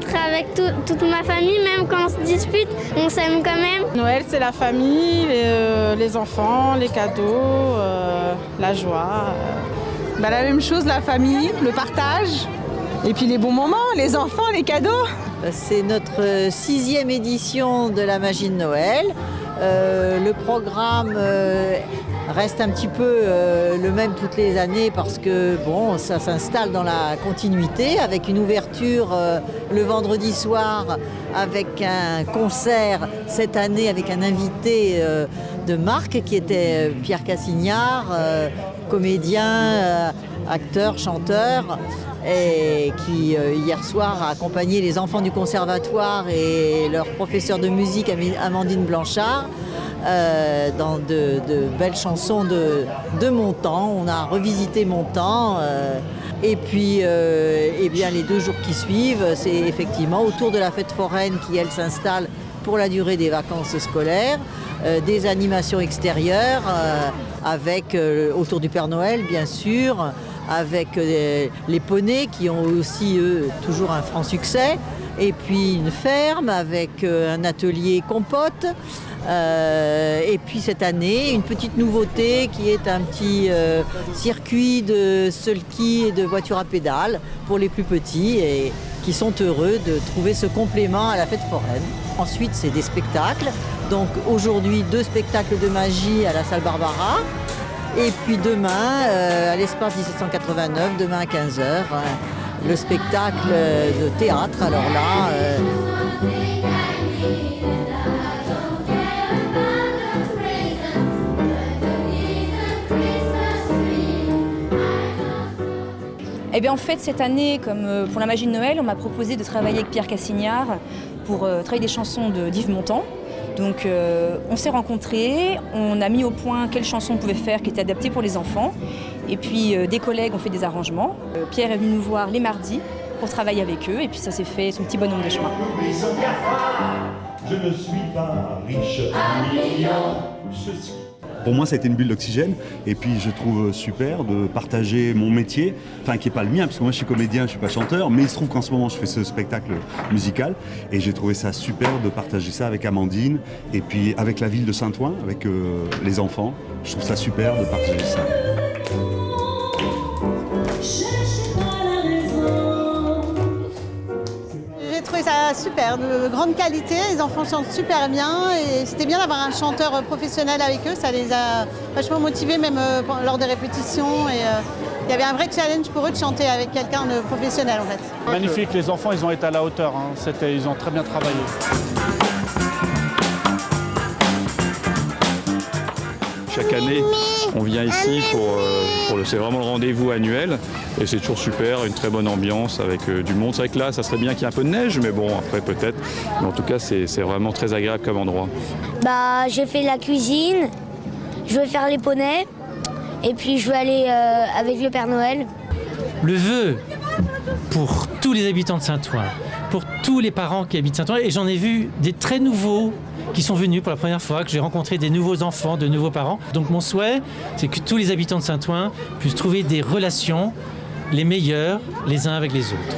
être avec toute ma famille, même quand on se dispute, on s'aime quand même. Noël, c'est la famille, les enfants, les cadeaux, la joie. La même chose, la famille, le partage, et puis les bons moments, les enfants, les cadeaux. C'est notre 6e édition de la magie de Noël. Le programme reste un petit peu le même toutes les années parce que bon, ça s'installe dans la continuité avec une ouverture le vendredi soir avec un concert cette année avec un invité de marque qui était Pierre Cassignard, comédien, acteur, chanteur, et qui hier soir a accompagné les enfants du conservatoire et leur professeur de musique Amandine Blanchard dans de belles chansons de mon temps. On a revisité mon temps. Et puis les 2 jours qui suivent, c'est effectivement autour de la fête foraine qui, elle, s'installe pour la durée des vacances scolaires, des animations extérieures avec autour du Père Noël, bien sûr, avec les poneys qui ont aussi, eux, toujours un franc succès, et puis une ferme avec un atelier compote. Et puis cette année, une petite nouveauté qui est un petit circuit de sulky et de voitures à pédales pour les plus petits et qui sont heureux de trouver ce complément à la fête foraine. Ensuite, c'est des spectacles. Donc aujourd'hui, 2 spectacles de magie à la salle Barbara. Et puis demain, à l'espace 1789, demain à 15h, le spectacle de théâtre. Alors là... Eh bien, en fait, cette année, comme pour la magie de Noël, on m'a proposé de travailler avec Pierre Cassignard pour travailler des chansons d'Yves Montand. Donc, on s'est rencontrés, on a mis au point quelles chansons on pouvait faire qui étaient adaptées pour les enfants. Et puis, des collègues ont fait des arrangements. Pierre est venu nous voir les mardis pour travailler avec eux. Et puis, ça s'est fait son petit bonhomme de chemin. Je ne suis pas riche, Pour moi, ça a été une bulle d'oxygène et puis je trouve super de partager mon métier, enfin qui n'est pas le mien, parce que moi je suis comédien, je ne suis pas chanteur, mais il se trouve qu'en ce moment je fais ce spectacle musical et j'ai trouvé ça super de partager ça avec Amandine et puis avec la ville de Saint-Ouen, avec les enfants. Je trouve ça super de partager ça. J'ai trouvé ça super, de grande qualité, les enfants chantent super bien et c'était bien d'avoir un chanteur professionnel avec eux, ça les a vachement motivés même lors des répétitions et il y avait un vrai challenge pour eux de chanter avec quelqu'un de professionnel en fait. Magnifique, les enfants ils ont été à la hauteur, ils ont très bien travaillé. Chaque année, on vient ici c'est vraiment le rendez-vous annuel et c'est toujours super, une très bonne ambiance avec du monde. C'est vrai que là, ça serait bien qu'il y ait un peu de neige, mais bon, après peut-être. Mais en tout cas, c'est vraiment très agréable comme endroit. Je fais la cuisine, je vais faire les poneys et puis je vais aller avec le Père Noël. Le vœu pour tous les habitants de Saint-Ouen, pour tous les parents qui habitent Saint-Ouen, et j'en ai vu des très nouveaux qui sont venus pour la première fois, que j'ai rencontré des nouveaux enfants, de nouveaux parents. Donc mon souhait, c'est que tous les habitants de Saint-Ouen puissent trouver des relations les meilleures les uns avec les autres.